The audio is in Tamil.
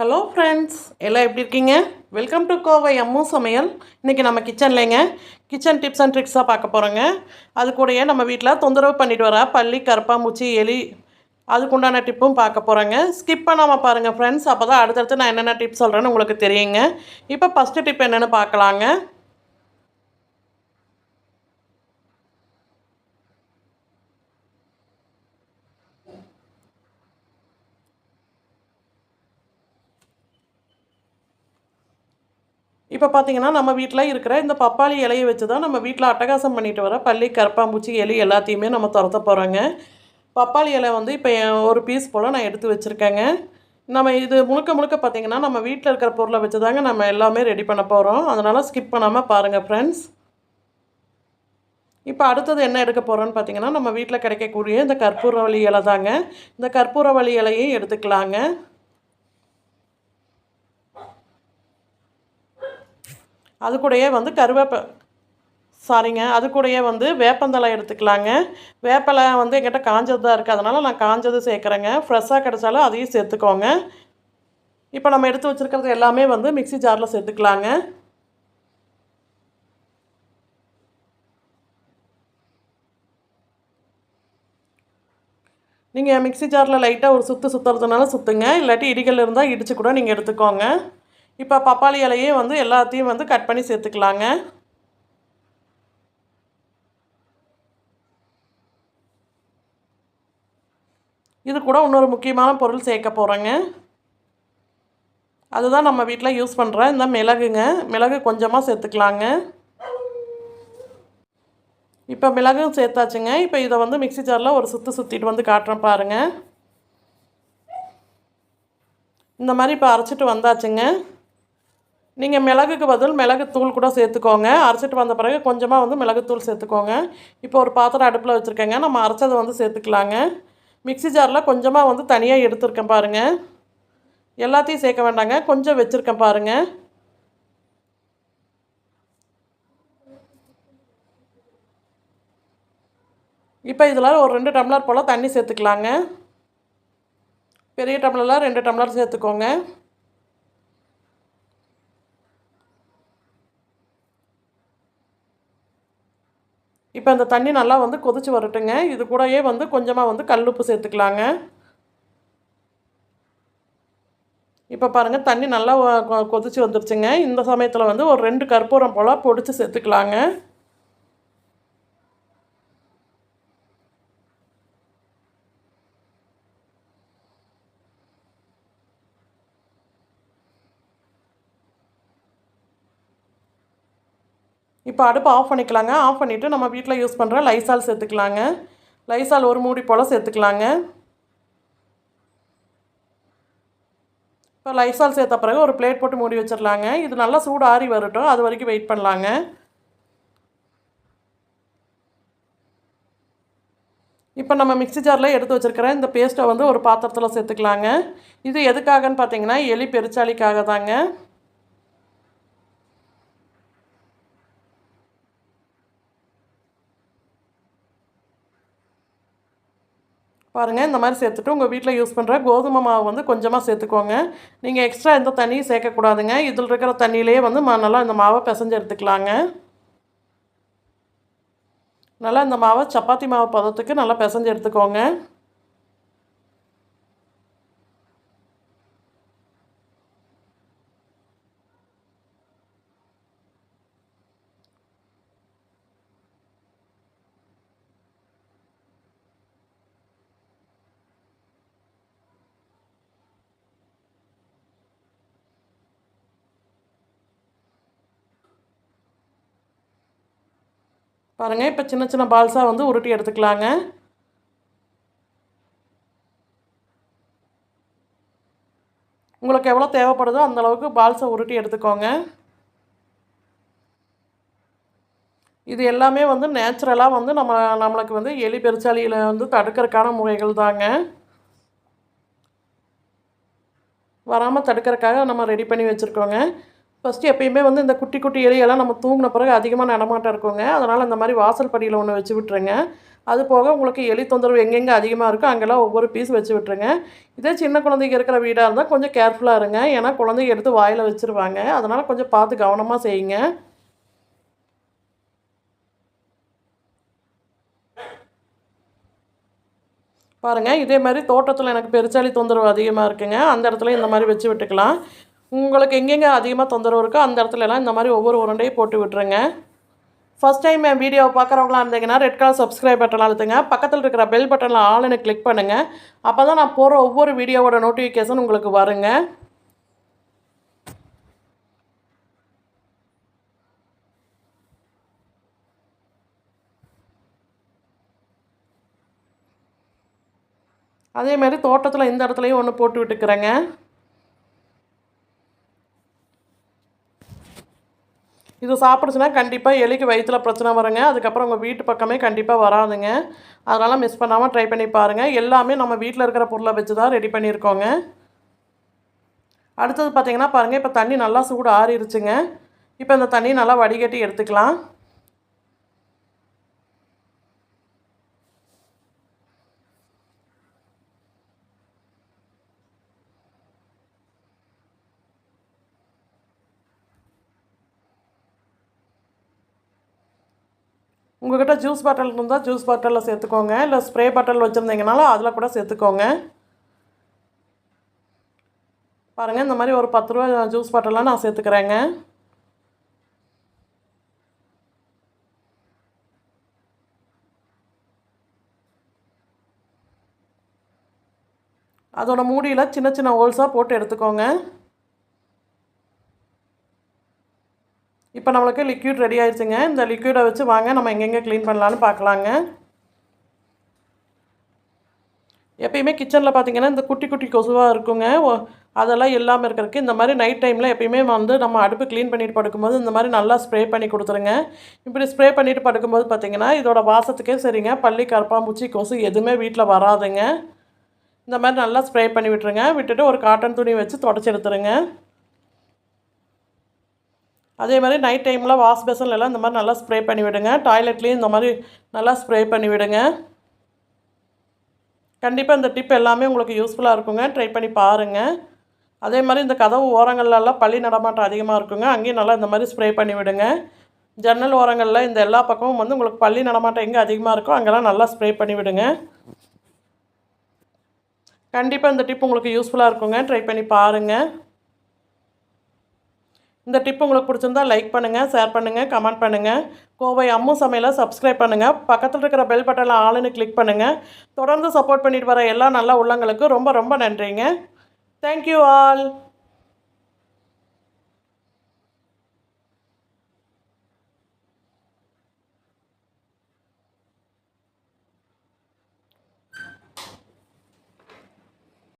ஹலோ ஃப்ரெண்ட்ஸ், எல்லாம் எப்படி இருக்கீங்க? வெல்கம் டு கோவை அம்மு சமையல். இன்றைக்கி நம்ம கிச்சன்லேங்க கிச்சன் டிப்ஸ் அண்ட் ட்ரிக்ஸாக பார்க்க போகிறோங்க. அது கூடயே நம்ம வீட்டில் தொந்தரவு பண்ணிட்டு வர பல்லி, கரப்பாம்பூச்சி, எலி அதுக்குண்டான டிப்பும் பார்க்க போகிறோங்க. ஸ்கிப் பண்ணாமல் பாருங்கள் ஃப்ரெண்ட்ஸ், அப்போ தான் அடுத்தடுத்து நான் என்னென்ன டிப்ஸ் சொல்கிறேன்னு உங்களுக்கு தெரியுங்க. இப்போ ஃபஸ்ட்டு டிப் என்னென்னு பார்க்கலாங்க. இப்போ பார்த்தீங்கன்னா நம்ம வீட்டில் இருக்கிற இந்த பப்பாளி இலையை வச்சு தான் நம்ம வீட்டில் அட்டகாசம் பண்ணிட்டு வர பல்லி, கரப்பாம்பூச்சி, எலி எல்லாத்தையுமே நம்ம துரத்த போகிறோங்க. பப்பாளி இலை வந்து இப்போ ஒரு பீஸ் போல் நான் எடுத்து வச்சுருக்கேங்க. நம்ம இது முழுக்க முழுக்க பார்த்திங்கன்னா நம்ம வீட்டில் இருக்கிற பொருளை வச்சு தாங்க நம்ம எல்லாமே ரெடி பண்ண போகிறோம். அதனால் ஸ்கிப் பண்ணாமல் பாருங்கள் ஃப்ரெண்ட்ஸ். இப்போ அடுத்தது என்ன எடுக்க போகிறோன்னு பார்த்தீங்கன்னா நம்ம வீட்டில் கிடைக்கக்கூடிய இந்த கற்பூரவள்ளி இலை தாங்க. இந்த கற்பூரவள்ளி இலையும் எடுத்துக்கலாங்க. அது கூடயே வந்து அது கூடயே வந்து வேப்பந்தலை எடுத்துக்கலாங்க. வேப்பலை வந்து என்கிட்ட காஞ்சது தான் இருக்குது, அதனால் நான் காஞ்சது சேர்க்குறேங்க. ஃப்ரெஷ்ஷாக கிடச்சாலும் அதையும் சேர்த்துக்கோங்க. இப்போ நம்ம எடுத்து வச்சுருக்கிறது எல்லாமே வந்து மிக்ஸி ஜாரில் சேர்த்துக்கலாங்க. நீங்கள் மிக்ஸி ஜாரில் லைட்டாக ஒரு சுற்றுறதுனால சுற்றுங்க, இல்லாட்டி இடிகள் இருந்தால் இடித்து கூட நீங்கள் எடுத்துக்கோங்க. இப்போ பப்பாளி இலையே வந்து எல்லாத்தையும் வந்து கட் பண்ணி சேர்த்துக்கலாங்க. இது கூட இன்னொரு முக்கியமான பொருள் சேர்க்க போகிறேங்க. அதுதான் நம்ம வீட்டில் யூஸ் பண்ணுற இந்த மிளகுங்க. மிளகு கொஞ்சமாக சேர்த்துக்கலாங்க. இப்போ மிளகும் சேர்த்தாச்சுங்க. இப்போ இதை வந்து மிக்ஸி ஜாரில் ஒரு சுற்றிட்டு வந்து காட்டுறேன் பாருங்கள். இந்த மாதிரி இப்போ அரைச்சிட்டு வந்தாச்சுங்க. நீங்கள் மிளகுக்கு பதில் மிளகுத்தூள் கூட சேர்த்துக்கோங்க. அரைச்சிட்டு வந்த பிறகு கொஞ்சமாக வந்து மிளகுத்தூள் சேர்த்துக்கோங்க. இப்போ ஒரு பாத்திரம் அடுப்பில் வச்சுருக்கேங்க. நம்ம அரைச்சதை வந்து சேர்த்துக்கலாங்க. மிக்ஸி ஜாரில் கொஞ்சமாக வந்து தனியாக எடுத்துருக்கேன் பாருங்கள். எல்லாத்தையும் சேர்க்க வேண்டாங்க, கொஞ்சம் வச்சுருக்கேன் பாருங்கள். இப்போ இதில் ஒரு 2 டம்ளர் போல் தண்ணி சேர்த்துக்கலாங்க. பெரிய டம்ளரில் 2 டம்ளர் சேர்த்துக்கோங்க. இப்போ இந்த தண்ணி நல்லா வந்து கொதித்து வரட்டுங்க. இது கூடயே வந்து கொஞ்சமாக வந்து கல்லுப்பு சேர்த்துக்கலாங்க. இப்போ பாருங்கள் தண்ணி நல்லா கொதித்து வந்துருச்சுங்க. இந்த சமயத்தில் வந்து ஒரு 2 கற்பூரம் போல் பொடிச்சு சேர்த்துக்கலாங்க. இப்போ அடுப்பு ஆஃப் பண்ணிக்கலாங்க. ஆஃப் பண்ணிவிட்டு நம்ம வீட்டில் யூஸ் பண்ணுற லைசால் சேர்த்துக்கலாங்க. லைசால் ஒரு மூடி போல் சேர்த்துக்கலாங்க. இப்போ லைசால் சேர்த்த பிறகு ஒரு பிளேட் போட்டு மூடி வச்சிடலாங்க. இது நல்லா சூடு ஆறி வரட்டும், அது வரைக்கும் வெயிட் பண்ணலாங்க. இப்போ நம்ம மிக்ஸி ஜாரில் எடுத்து வச்சுருக்கிற இந்த பேஸ்ட்டை வந்து ஒரு பாத்திரத்தில் சேர்த்துக்கலாங்க. இது எதுக்காகன்னு பார்த்தீங்கன்னா எலி பெருச்சாளிக்காக தாங்க. பாருங்கள், இந்த மாதிரி சேர்த்துட்டு உங்கள் வீட்டில் யூஸ் பண்ணுற கோதுமை மாவு வந்து கொஞ்சமாக சேர்த்துக்கோங்க. நீங்கள் எக்ஸ்ட்ரா எந்த தண்ணியும் சேர்க்கக்கூடாதுங்க. இதில் இருக்கிற தண்ணியிலே வந்து நல்லா இந்த மாவை பிசைஞ்சு எடுத்துக்கலாங்க. நல்லா இந்த மாவை சப்பாத்தி மாவு பதத்துக்கு நல்லா பிசைஞ்சு எடுத்துக்கோங்க. பாருங்கள், இப்போ சின்ன சின்ன பால்ஸாக வந்து உருட்டி எடுத்துக்கலாங்க. உங்களுக்கு எவ்வளோ தேவைப்படுதோ அந்தளவுக்கு பால்ஸை உருட்டி எடுத்துக்கோங்க. இது எல்லாமே வந்து நேச்சுரலாக வந்து நம்மளுக்கு வந்து எலி பெருச்சாளியில் வந்து தடுக்கிறதுக்கான முறைகள் தாங்க. வராமல் தடுக்கிறதுக்காக நம்ம ரெடி பண்ணி வச்சுருக்கோங்க. ஃபஸ்ட்டு எப்பயுமே வந்து இந்த குட்டி குட்டி எலியெல்லாம் நம்ம தூங்கின பிறகு அதிகமாக நடமாட்டம் இருக்குங்க. அதனால் இந்த மாதிரி வாசல் படியில் ஒன்று வச்சு விட்டுருங்க. அது போக உங்களுக்கு எலி தொந்தரவு எங்கெங்கே அதிகமாக இருக்கோ அங்கெல்லாம் ஒவ்வொரு பீஸ் வச்சு விட்டுருங்க. இதே சின்ன குழந்தைங்க இருக்கிற வீடாக இருந்தால் கொஞ்சம் கேர்ஃபுல்லாக இருங்க. ஏன்னா குழந்தைங்க எடுத்து வாயில் வச்சுருவாங்க. அதனால் கொஞ்சம் பார்த்து கவனமாக செய்யுங்க. பாருங்கள், இதே மாதிரி தோட்டத்தில் எனக்கு பெருச்சாளி தொந்தரவு அதிகமாக இருக்குங்க. அந்த இடத்துல இந்த மாதிரி வச்சு விட்டுக்கலாம். உங்களுக்கு எங்கெங்கே அதிகமாக தொந்தரவு இருக்கோ அந்த இடத்துலலாம் இந்த மாதிரி ஒவ்வொரு உருண்டையும் போட்டு விட்டுருங்க. ஃபஸ்ட் டைம் என் வீடியோவை பார்க்குறவங்களா இருந்தீங்கன்னா ரெட் கலர் சப்ஸ்கிரைப் பட்டன் அழுத்துங்க. பக்கத்தில் இருக்கிற பெல் பட்டனில் ஆல்னு கிளிக் பண்ணுங்கள். அப்போ தான் நான் போகிற ஒவ்வொரு வீடியோவோட நோட்டிஃபிகேஷன் உங்களுக்கு வருங்க. அதேமாதிரி தோட்டத்தில் இந்த இடத்துலையும் ஒன்று போட்டு விட்டுக்கிறேங்க. இது சாப்பிடுச்சுன்னா கண்டிப்பாக எலிக்கு வயிற்றில் பிரச்சனை வருங்க. அதுக்கப்புறம் உங்கள் வீட்டு பக்கமே கண்டிப்பாக வராதுங்க. அதனால் மிஸ் பண்ணாமல் ட்ரை பண்ணி பாருங்கள். எல்லாமே நம்ம வீட்டில் இருக்கிற பொருளை வச்சு தான் ரெடி பண்ணியிருக்கோங்க. அடுத்தது பார்த்திங்கன்னா பாருங்கள், இப்போ தண்ணி நல்லா சூடு ஆறிடுச்சுங்க. இப்போ இந்த தண்ணி நல்லா வடிகட்டி எடுத்துக்கலாம். உங்கள்கிட்ட ஜூஸ் பாட்டில் இருந்தால் ஜூஸ் பாட்டிலில் சேர்த்துக்கோங்க. இல்லை ஸ்ப்ரே பாட்டில் வச்சுருந்தீங்கனாலும் அதில் கூட சேர்த்துக்கோங்க. பாருங்கள், இந்த மாதிரி ஒரு 10 ரூபா ஜூஸ் பாட்டிலாம் நான் சேர்த்துக்கிறேங்க. அதோட மூடியில் சின்ன சின்ன ஹோல்ஸாக போட்டு எடுத்துக்கோங்க. இப்போ நம்மளுக்கு லிக்யூட் ரெடி ஆயிடுச்சுங்க. இந்த லிக்யூடை வச்சு வாங்க நம்ம எங்கெங்கே க்ளீன் பண்ணலான்னு பார்க்கலாங்க. எப்பயுமே கிச்சனில் பார்த்திங்கன்னா இந்த குட்டி குட்டி கொசுவாக இருக்குங்க. அதெல்லாம் இல்லாமல் இருக்கிறதுக்கு இந்த மாதிரி நைட் டைமில் எப்பயுமே வந்து நம்ம அடுப்பு க்ளீன் பண்ணிட்டு படுக்கும்போது இந்த மாதிரி நல்லா ஸ்ப்ரே பண்ணி கொடுத்துருங்க. இப்படி ஸ்ப்ரே பண்ணிவிட்டு படுக்கும்போது பார்த்திங்கன்னா இதோட வாசத்துக்கே சரிங்க, பல்லி கரப்பாம்பூச்சி கொசு எதுவுமே வீட்டில் வராதுங்க. இந்த மாதிரி நல்லா ஸ்ப்ரே பண்ணி விட்டுருங்க. விட்டுட்டு ஒரு காட்டன் துணி வச்சு தொடச்சி எடுத்துருங்க. அதே மாதிரி நைட் டைமில் வாஷ் பேசன்லாம் இந்த மாதிரி நல்லா ஸ்ப்ரே பண்ணி விடுங்க. டாய்லெட்லேயும் இந்த மாதிரி நல்லா ஸ்ப்ரே பண்ணி விடுங்க. கண்டிப்பாக இந்த டிப் எல்லாமே உங்களுக்கு யூஸ்ஃபுல்லாக இருக்குங்க. ட்ரை பண்ணி பாருங்கள். அதே மாதிரி இந்த கதவு ஓரங்கள்லாம் பல்லி நடமாட்டம் அதிகமாக இருக்குங்க. அங்கேயும் நல்லா இந்த மாதிரி ஸ்ப்ரே பண்ணி விடுங்க. ஜன்னல் ஓரங்களில் இந்த எல்லா பக்கமும் வந்து உங்களுக்கு பல்லி நடமாட்டம் எங்கே அதிகமாக இருக்கோ அங்கெல்லாம் நல்லா ஸ்ப்ரே பண்ணி விடுங்க. கண்டிப்பாக இந்த டிப் உங்களுக்கு யூஸ்ஃபுல்லாக இருக்குங்க. ட்ரை பண்ணி பாருங்கள். இந்த டிப் உங்களுக்கு பிடிச்சிருந்தா லைக் பண்ணுங்கள், ஷேர் பண்ணுங்கள், கமெண்ட் பண்ணுங்கள். கோவை அம்மு சமையலை சப்ஸ்கிரைப் பண்ணுங்கள். பக்கத்தில் இருக்கிற பெல் பட்டனில் ஆளுன்னு கிளிக் பண்ணுங்கள். தொடர்ந்து சப்போர்ட் பண்ணிட்டு வர எல்லா நல்ல உள்ளங்களுக்கும் ரொம்ப ரொம்ப நன்றிங்க. Thank you all.